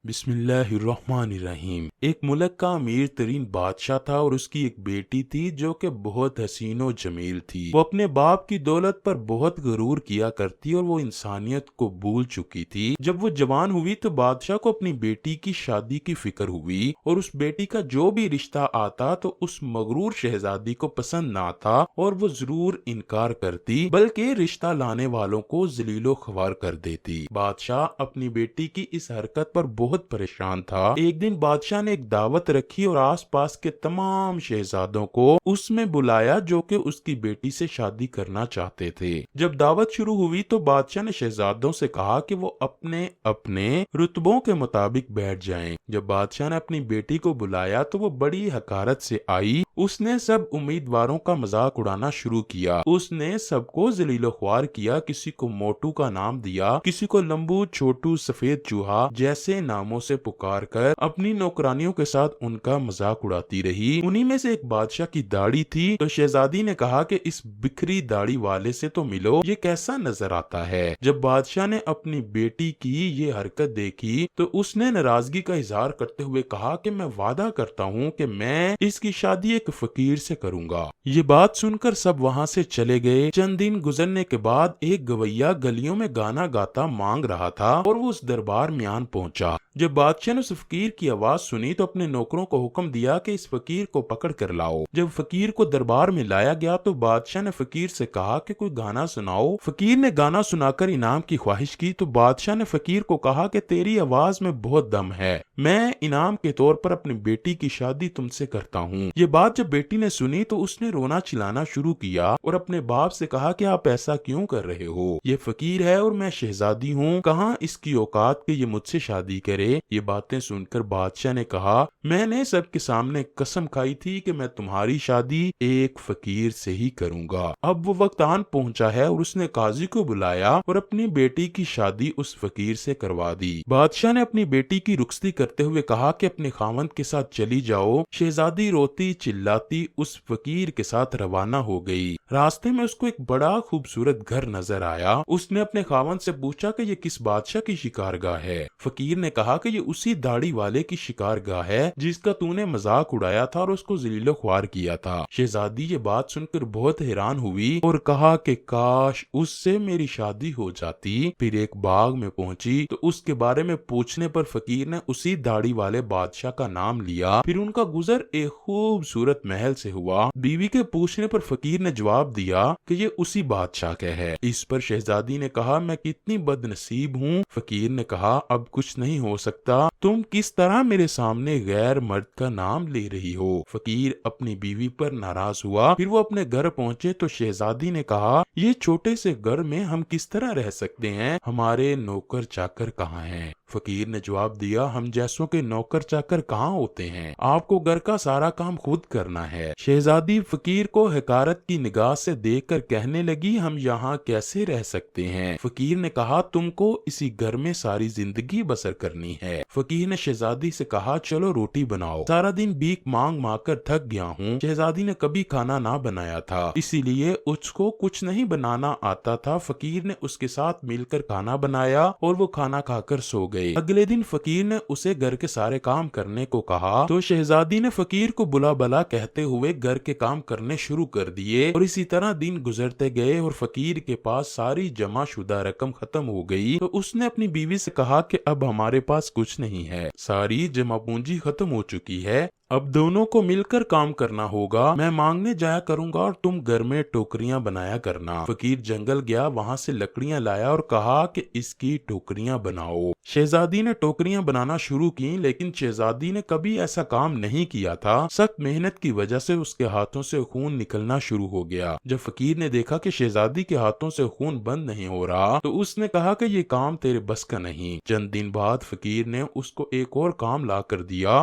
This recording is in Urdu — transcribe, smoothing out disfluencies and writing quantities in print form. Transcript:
بسم اللہ الرحمن الرحیم۔ ایک ملک کا امیر ترین بادشاہ تھا اور اس کی ایک بیٹی تھی جو کہ بہت حسین و جمیل تھی۔ وہ اپنے باپ کی دولت پر بہت غرور کیا کرتی اور وہ انسانیت کو بھول چکی تھی۔ جب وہ جوان ہوئی تو بادشاہ کو اپنی بیٹی کی شادی کی فکر ہوئی اور اس بیٹی کا جو بھی رشتہ آتا تو اس مغرور شہزادی کو پسند نہ تھا اور وہ ضرور انکار کرتی بلکہ رشتہ لانے والوں کو ذلیل و خوار کر دیتی۔ بادشاہ اپنی بیٹی کی اس حرکت پر بہت پریشان تھا۔ ایک دن بادشاہ نے ایک دعوت رکھی اور آس پاس کے تمام شہزادوں کو اس میں بلایا جو کہ اس کی بیٹی سے شادی کرنا چاہتے تھے۔ جب دعوت شروع ہوئی تو بادشاہ نے شہزادوں سے کہا کہ وہ اپنے اپنے رتبوں کے مطابق بیٹھ جائیں۔ جب بادشاہ نے اپنی بیٹی کو بلایا تو وہ بڑی حقارت سے آئی۔ اس نے سب امیدواروں کا مذاق اڑانا شروع کیا۔ اس نے سب کو ذلیل و خوار کیا، کسی کو موٹو کا نام دیا، کسی کو لمبو، چھوٹو، سفید چوہا جیسے ناموں سے پکار کر اپنی نوکرانیوں کے ساتھ ان کا مذاق اڑاتی رہی۔ انہی میں سے ایک بادشاہ کی داڑھی تھی تو شہزادی نے کہا کہ اس بکھری داڑھی والے سے تو ملو، یہ کیسا نظر آتا ہے۔ جب بادشاہ نے اپنی بیٹی کی یہ حرکت دیکھی تو اس نے ناراضگی کا اظہار کرتے ہوئے کہا کہ میں وعدہ کرتا ہوں کہ میں اس کی شادی ایک فقیر سے کروں گا۔ یہ بات سن کر سب وہاں سے چلے گئے۔ چند دن گزرنے کے بعد ایک گویا گلیوں میں گانا گاتا مانگ رہا تھا اور وہ اس دربار میں آن پہنچا۔ جب بادشاہ نے اس فقیر کی آواز سنی تو اپنے نوکروں کو حکم دیا کہ اس فقیر کو پکڑ کر لاؤ۔ جب فقیر کو دربار میں لایا گیا تو بادشاہ نے فقیر سے کہا کہ کوئی گانا سناؤ۔ فقیر نے گانا سنا کر انعام کی خواہش کی تو بادشاہ نے فقیر کو کہا کہ تیری آواز میں بہت دم ہے، میں انعام کے طور پر اپنی بیٹی کی شادی تم سے کرتا ہوں۔ یہ بات جب بیٹی نے سنی تو اس نے رونا چلانا شروع کیا اور اپنے باپ سے کہا کہ آپ ایسا کیوں کر رہے ہو؟ یہ فقیر ہے اور میں شہزادی ہوں، کہاں اس کی اوقات کہ یہ مجھ سے شادی کرے؟ یہ باتیں سن کر بادشاہ نے کہا میں نے سب کے سامنے قسم کھائی تھی کہ میں تمہاری شادی ایک فقیر سے ہی کروں گا۔ اب وہ وقت آن پہنچا ہے اور اس نے قاضی کو بلایا اور اپنی بیٹی کی شادی اس فقیر سے کروا دی۔ بادشاہ نے اپنی بیٹی کی رخصتی کرتے ہوئے کہا کہ اپنے خاوند کے ساتھ چلی جاؤ۔ شہزادی روتی چلاتی اس فقیر کے ساتھ روانہ ہو گئی۔ راستے میں اس کو ایک بڑا خوبصورت گھر نظر آیا۔ اس نے اپنے خاوند سے پوچھا کہ یہ کس بادشاہ کی شکارگاہ ہے؟ فقیر نے کہا کہ یہ اسی داڑھی والے کی شکارگاہ ہے جس کا تو نے مذاق اڑایا تھا اور اس کو ذلیل و خوار کیا تھا۔ شہزادی یہ بات سن کر بہت حیران ہوئی اور کہا کہ کاش اس سے میری شادی ہو جاتی۔ پھر ایک باغ میں پہنچی تو اس کے بارے میں پوچھنے پر فقیر نے اسی داڑھی والے بادشاہ کا نام لیا۔ پھر ان کا گزر ایک خوبصورت محل سے ہوا۔ بیوی کے پوچھنے پر فقیر نے جواب دیا کہ یہ اسی بادشاہ کا ہے۔ اس پر شہزادی نے کہا میں کتنی بد نصیب ہوں۔ فقیر نے کہا اب کچھ نہیں ہو سکتا، تم کس طرح میرے سامنے غیر مرد کا نام لے رہی ہو؟ فقیر اپنی بیوی پر ناراض ہوا۔ پھر وہ اپنے گھر پہنچے تو شہزادی نے کہا یہ چھوٹے سے گھر میں ہم کس طرح رہ سکتے ہیں؟ ہمارے نوکر چاکر کہاں ہیں؟ فقیر نے جواب دیا ہم جیسوں کے نوکر چاکر کہاں ہوتے ہیں، آپ کو گھر کا سارا کام خود کرنا ہے۔ شہزادی فقیر کو حقارت کی نگاہ سے دیکھ کر کہنے لگی ہم یہاں کیسے رہ سکتے ہیں؟ فقیر نے کہا تم کو اسی گھر میں ساری زندگی بسر کرنی ہے۔ فقیر نے شہزادی سے کہا چلو روٹی بناؤ، سارا دن بھیک مانگ مانگ کر تھک گیا ہوں۔ شہزادی نے کبھی کھانا نہ بنایا تھا اسی لیے اس کو کچھ نہیں بنانا آتا تھا۔ فقیر نے اس کے ساتھ مل کر کھانا بنایا اور وہ کھانا کھا کر سو گئے۔ اگلے دن فقیر نے اسے گھر کے سارے کام کرنے کو کہا تو شہزادی نے فقیر کو بلا بلا کہتے ہوئے گھر کے کام کرنے شروع کر دیے اور اسی طرح دن گزرتے گئے اور فقیر کے پاس ساری جمع شدہ رقم ختم ہو گئی تو اس نے اپنی بیوی سے کہا کہ اب ہمارے پاس کچھ نہیں ہے، ساری جمع پونجی ختم ہو چکی ہے، اب دونوں کو مل کر کام کرنا ہوگا، میں مانگنے جایا کروں گا اور تم گھر میں ٹوکریاں بنایا کرنا۔ فقیر جنگل گیا، وہاں سے لکڑیاں لایا اور کہا کہ اس کی ٹوکریاں بناؤ۔ شہزادی نے ٹوکریاں بنانا شروع کی لیکن شہزادی نے کبھی ایسا کام نہیں کیا تھا۔ سخت محنت کی وجہ سے اس کے ہاتھوں سے خون نکلنا شروع ہو گیا۔ جب فقیر نے دیکھا کہ شہزادی کے ہاتھوں سے خون بند نہیں ہو رہا تو اس نے کہا کہ یہ کام تیرے بس کا نہیں۔ چند دن بعد فقیر نے اس کو ایک اور کام لا کر دیا،